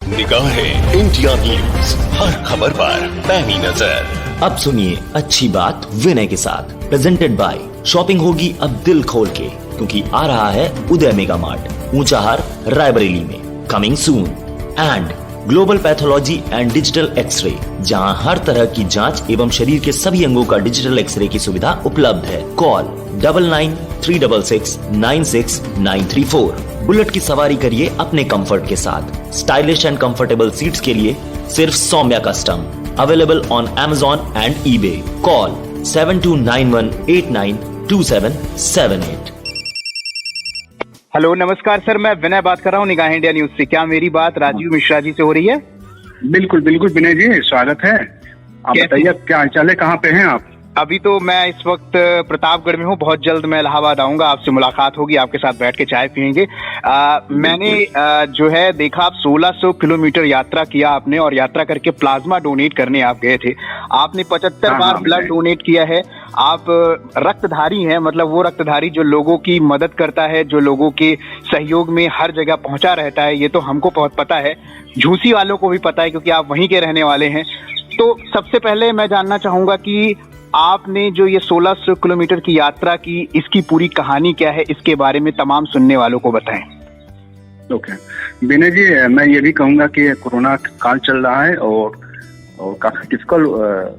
निगाहें India news, हर खबर पर पैनी नजर। अब सुनिए अच्छी बात विनय के साथ, प्रेजेंटेड बाय शॉपिंग होगी अब दिल खोल के, क्योंकि आ रहा है उदय मेगा मार्ट, ऊंचाहार, रायबरेली में, coming soon. And global pathology and digital X-ray, जहां हर तरह की जांच एवं शरीर के सभी अंगों का डिजिटल एक्सरे की सुविधा उपलब्ध है। कॉल 9936696934। बुलेट की सवारी करिए अपने कंफर्ट के साथ। स्टाइलिश एंड कंफर्टेबल सीट्स के लिए सिर्फ Saumya custom, available on Amazon and eBay। Call 7291892778। Hello नमस्कार सर, मैं विनय बात कर रहा हूँ निगाह इंडिया न्यूज से। क्या मेरी बात राजीव मिश्रा जी से हो रही है? बिल्कुल बिल्कुल विनय जी, स्वागत है। आप बताइए क्या हालचाल है, कहाँ पे हैं आप? अभी तो मैं इस वक्त प्रतापगढ़ में हूँ। बहुत जल्द मैं इलाहाबाद आऊंगा, आपसे मुलाकात होगी, आपके साथ बैठ के चाय पियेंगे। मैंने जो है देखा, आप 1600 किलोमीटर यात्रा किया आपने, और यात्रा करके प्लाज्मा डोनेट करने आप गए थे। आपने 75 बार ब्लड डोनेट किया है। आप रक्तधारी हैं, मतलब वो रक्तधारी जो लोगों की मदद करता है, जो लोगों के सहयोग में हर जगह पहुंचा रहता है। ये तो हमको बहुत पता है, झूसी वालों को भी पता है, क्योंकि आप वहीं के रहने वाले हैं। तो सबसे पहले मैं जानना चाहूंगा कि आपने जो ये 1600 किलोमीटर की यात्रा की, इसकी पूरी कहानी क्या है, इसके बारे में तमाम सुनने वालों को बताएं। ओके विनय जी, मैं ये भी कहूंगा कि कोरोना काल चल रहा है और काफी डिफिकल्ट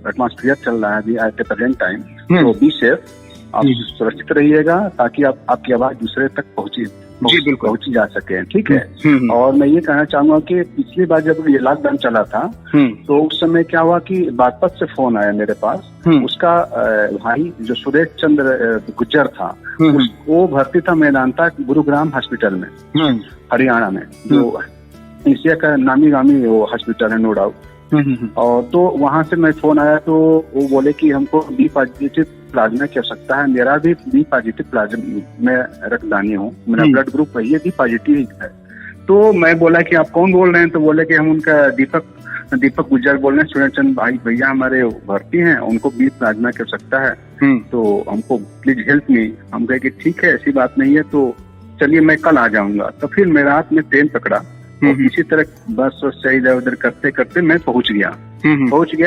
एटमॉस्फेयर चल रहा है अभी एट द प्रेजेंट टाइम। तो बी सेफ, आप सुरक्षित रहिएगा ताकि आपकी आवाज दूसरे तक पहुंची जा सके, ठीक है। और मैं ये कहना चाहूंगा कि पिछली बार जब ये लॉकडाउन चला था तो उस समय क्या हुआ कि बागपत से फोन आया मेरे पास। उसका भाई जो सुरेश चंद्र गुज्जर था, वो भर्ती था मेदांता गुरुग्राम हॉस्पिटल में, हरियाणा में, जो एशिया का नामी गामी वो हॉस्पिटल है, नो डाउट। और तो वहां से मैं फोन आया तो वो बोले कि हमको बी पॉजिटिव प्लाज्मा की आवश्यकता है। मेरा भी बी पॉजिटिव प्लाज्मा, मैं रक्तदानी हूँ, मेरा ब्लड ग्रुप वही है, बी पॉजिटिव है। तो मैं बोला कि आप कौन बोल रहे हैं? तो बोले कि हम उनका दीपक गुज्जर बोल रहे हैं। सूर्य चंद भाई भैया हमारे भर्ती हैं, उनको बी प्लाज्मा की आवश्यकता है, तो हमको प्लीज हेल्प मी। हम कहे कि ठीक है, ऐसी बात नहीं है, तो चलिए मैं कल आ जाऊंगा। तो फिर मेरा हाथ में ट्रेन पकड़ा और इसी तरह बस से इधर उधर करते करते मैं पहुंच गया।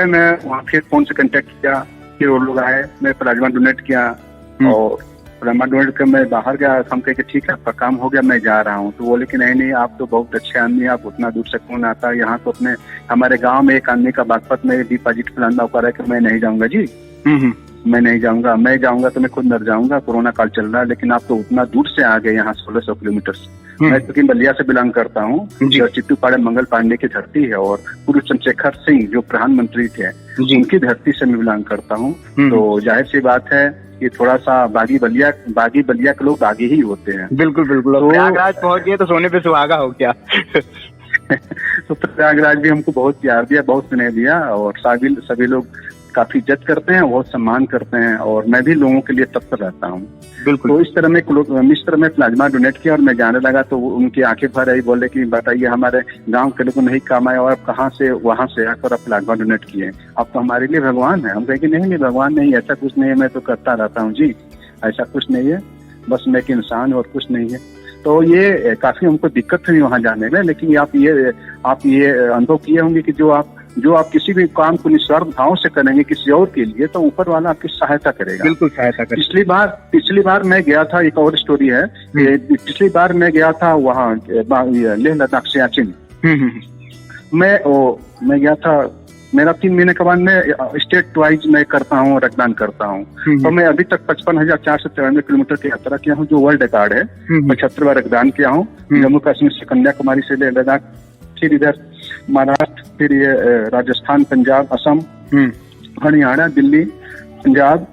मैं वहाँ फिर फोन से कांटेक्ट किया, फिर वो लोग आए, मैं प्लाज्मा डोनेट किया और प्लाज्मा डोनेट कर मैं बाहर गया। हम कहे कि ठीक है, आपका काम हो गया, मैं जा रहा हूँ। तो बोले कि नहीं, आप तो बहुत अच्छे आदमी, आप उतना दूर से कौन आता है यहाँ? तो अपने हमारे गाँव में एक आदमी का बागपत में बी पॉजिटिव प्लाज्मा कर रहा है कि मैं नहीं जाऊंगा जी, मैं नहीं जाऊंगा। मैं जाऊंगा तो मैं खुद मर जाऊंगा, कोरोना काल चल रहा है। लेकिन आप तो उतना दूर से आ गए यहाँ 1600 किलोमीटर से। मैं क्योंकि बलिया से बिलोंग करता हूँ, जो चित्तूपाड़े मंगल पांडे की धरती है, और पूर्व चंद्रशेखर सिंह जो प्रधानमंत्री थे उनकी धरती से मैं बिलोंग करता हूँ। तो जाहिर सी बात है कि थोड़ा सा बागी बलिया के लोग बागी ही होते हैं। बिल्कुल बिल्कुल। तो प्रयागराज पहुंच गए तो सोने पे सुहागा हो क्या? तो प्रयागराज भी हमको बहुत प्यार दिया, बहुत स्नेह दिया, और सभी लोग काफी इज्जत करते हैं, बहुत सम्मान करते हैं, और मैं भी लोगों के लिए तत्पर रहता हूँ। बिल्कुल। तो इस तरह में प्लाज्मा डोनेट किया और मैं जाने लगा तो उनकी आंखें भर आई, बोले कि बताइए हमारे गांव के लोगों को नहीं काम आया और आप कहाँ से वहां से आकर आप प्लाज्मा डोनेट किए? आप तो हमारे लिए भगवान है। हम कहे कि नहीं भगवान नहीं, ऐसा कुछ नहीं है, मैं तो करता रहता हूँ जी, ऐसा कुछ नहीं है, बस मैं एक इंसान और कुछ नहीं है। तो ये काफी हमको दिक्कत हुई वहां जाने में। लेकिन आप ये अनुभव किए होंगे कि जो आप किसी भी काम को निस्वार्थ भाव से करेंगे किसी और के लिए, तो ऊपर वाला आपकी सहायता करेगा। बिल्कुल सहायता करेगा। पिछली बार मैं गया था, एक और स्टोरी है। पिछली बार मैं गया था वहाँ लेह लद्दाख सियाचिन। मैं गया था, मेरा 3 महीने के बाद मैं स्टेट वाइज मैं करता हूँ, रक्तदान करता हूँ। तो मैं अभी तक 55,493 किलोमीटर की यात्रा किया हूँ, जो वर्ल्ड रिकॉर्ड है। 75 बार रक्तदान किया हूँ, जम्मू कश्मीर से कन्याकुमारी से लेह लद्दाख, फिर इधर महाराष्ट्र, फिर ये राजस्थान, पंजाब, असम, हरियाणा, दिल्ली, पंजाब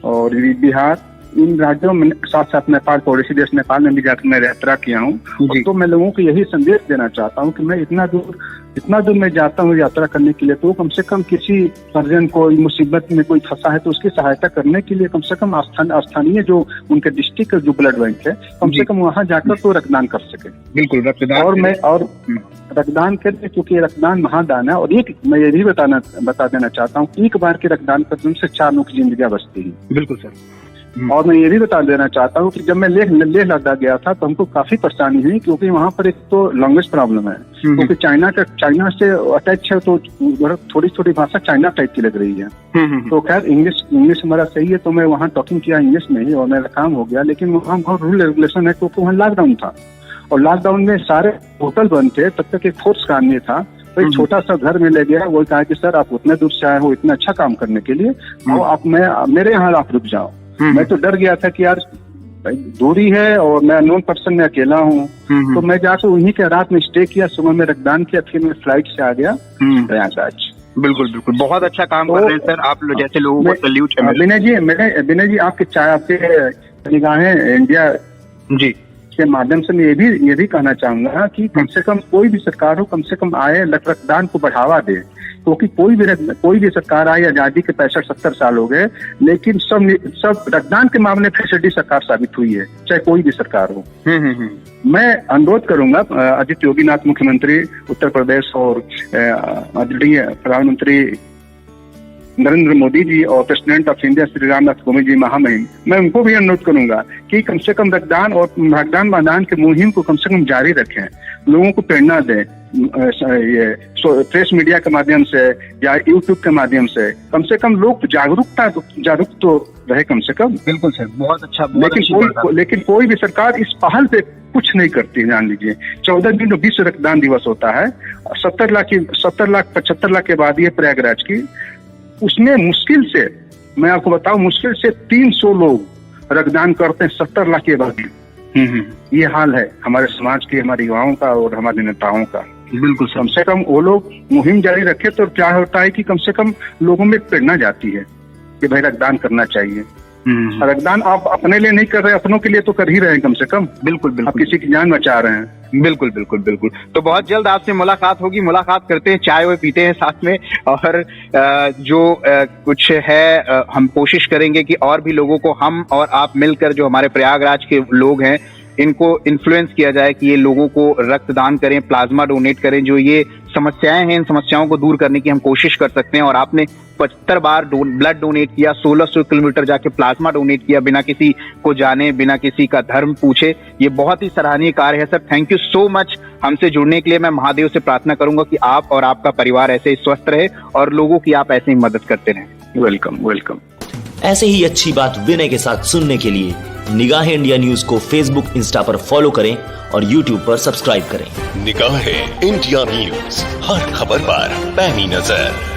और बिहार, इन राज्यों में साथ साथ नेपाल, पड़ोसी देश नेपाल में भी जाकर मैं यात्रा किया हूँ। तो मैं लोगों को यही संदेश देना चाहता हूँ कि मैं इतना दूर मैं जाता हूँ यात्रा करने के लिए, तो कम से कम किसी परिजन को मुसीबत में कोई फंसा है तो उसकी सहायता करने के लिए कम से कम स्थानीय जो उनके डिस्ट्रिक्ट का जो ब्लड बैंक है, कम से कम वहाँ जाकर तो रक्तदान कर सके। बिल्कुल रक्तदान। और रक्तदान करके, क्योंकि रक्तदान महादान है। और मैं ये भी बता देना चाहता हूँ, एक बार के रक्तदान करने से 4 लोगों की जिंदगी बचती है। बिल्कुल सर। और मैं ये भी बता देना चाहता हूँ कि जब मैं लेह लद्दाख गया था तो हमको काफी परेशानी हुई, क्योंकि वहाँ पर एक तो लैंग्वेज प्रॉब्लम है, क्योंकि चाइना से अटैच है, तो थोड़ी थोड़ी भाषा चाइना टाइप की लग रही है। तो खैर इंग्लिश हमारा सही है, तो मैं वहाँ टॉकिंग किया इंग्लिश में ही और मेरा काम हो गया। लेकिन वहाँ बहुत रूल रेगुलेशन है, क्योंकि वहाँ लॉकडाउन था और लॉकडाउन में सारे होटल बंद थे। तब तक एक फोर्स का आदमी था, तो एक छोटा सा घर में ले गया, वो कहा कि सर आप उतने दूर से आए हो इतना अच्छा काम करने के लिए, और आप मेरे यहाँ आप रुक जाओ। मैं तो डर गया था कि यार दूरी है और मैं अननोन पर्सन में अकेला हूँ, तो मैं जाकर उन्हीं के रात में स्टे किया, सुबह में रक्तदान किया, फिर मैं फ्लाइट से आ गया प्रयागराज। बिल्कुल बिल्कुल, बहुत अच्छा काम कर रहे हैं सर आप जैसे लोगों को सैल्यूट है। विनय जी आपके निगाहें इंडिया जी के माध्यम से मैं ये भी कहना चाहूंगा कि कम से कम कोई भी सरकार हो, कम से कम आए रक्तदान को बढ़ावा दे, क्योंकि कोई भी सरकार आई, आजादी के 65-70 साल हो गए, लेकिन सब रक्तदान के मामले में फैसिलिटी सरकार साबित हुई है, चाहे कोई भी सरकार हो। मैं अनुरोध करूंगा आदित्य योगीनाथ मुख्यमंत्री उत्तर प्रदेश और आदरणीय प्रधानमंत्री नरेंद्र मोदी जी और president of India Shri Ramnath Kovind ji महामहिम, मैं उनको भी अनुरोध करूंगा कि कम से कम रक्तदान मैदान के मुहिम को कम से कम जारी रखें, लोगों को प्रेरणा दें, ये प्रेस मीडिया के माध्यम से या यूट्यूब के माध्यम से कम लोग जागरूक तो रहे कम से कम। बिल्कुल सर, बहुत अच्छा। लेकिन कोई भी सरकार इस पहल पे कुछ नहीं करती। जान लीजिए 14 दिन विश्व रक्तदान दिवस होता है, 70 लाख 75 लाख के बाद ये प्रयागराज की, उसमें मुश्किल से, मैं आपको बताऊं, मुश्किल से 300 लोग रक्तदान करते हैं 70 लाख के बाद। ये हाल है हमारे समाज की, हमारे युवाओं का और हमारे नेताओं का। बिल्कुल, कम से कम वो लोग मुहिम जारी रखे तो क्या होता है कि कम से कम लोगों में प्रेरणा जाती है कि भाई रक्तदान करना चाहिए। रक्तदान आप अपने लिए नहीं कर रहे, अपनों के लिए तो कर ही रहे हैं कम से कम। बिल्कुल बिल्कुल, आप किसी की जान बचा रहे हैं। बिल्कुल बिल्कुल बिल्कुल। तो बहुत जल्द आपसे मुलाकात होगी, मुलाकात करते हैं, चाय वाय पीते हैं साथ में, और जो कुछ है हम कोशिश करेंगे कि और भी लोगों को हम और आप मिलकर, जो हमारे प्रयागराज के लोग हैं, इनको इन्फ्लुएंस किया जाए कि ये लोगों को रक्तदान करें, प्लाज्मा डोनेट करें। जो ये समस्याएं हैं, इन समस्याओं को दूर करने की हम कोशिश कर सकते हैं। और आपने 75 बार ब्लड डोनेट किया, 1600 किलोमीटर जाके प्लाज्मा डोनेट किया, बिना किसी को जाने, बिना किसी का धर्म पूछे। ये बहुत ही सराहनीय कार्य है sir, thank you so much हमसे जुड़ने के लिए। मैं महादेव से प्रार्थना करूंगा कि आप और आपका परिवार ऐसे ही स्वस्थ रहे और लोगों की आप ऐसे ही मदद करते रहें। वेलकम। ऐसे ही अच्छी बात विनय के साथ सुनने के लिए निगाहें इंडिया न्यूज को फेसबुक, इंस्टा पर फॉलो करें और यूट्यूब पर सब्सक्राइब करें। निगाहें इंडिया न्यूज, हर खबर पर पैनी नजर।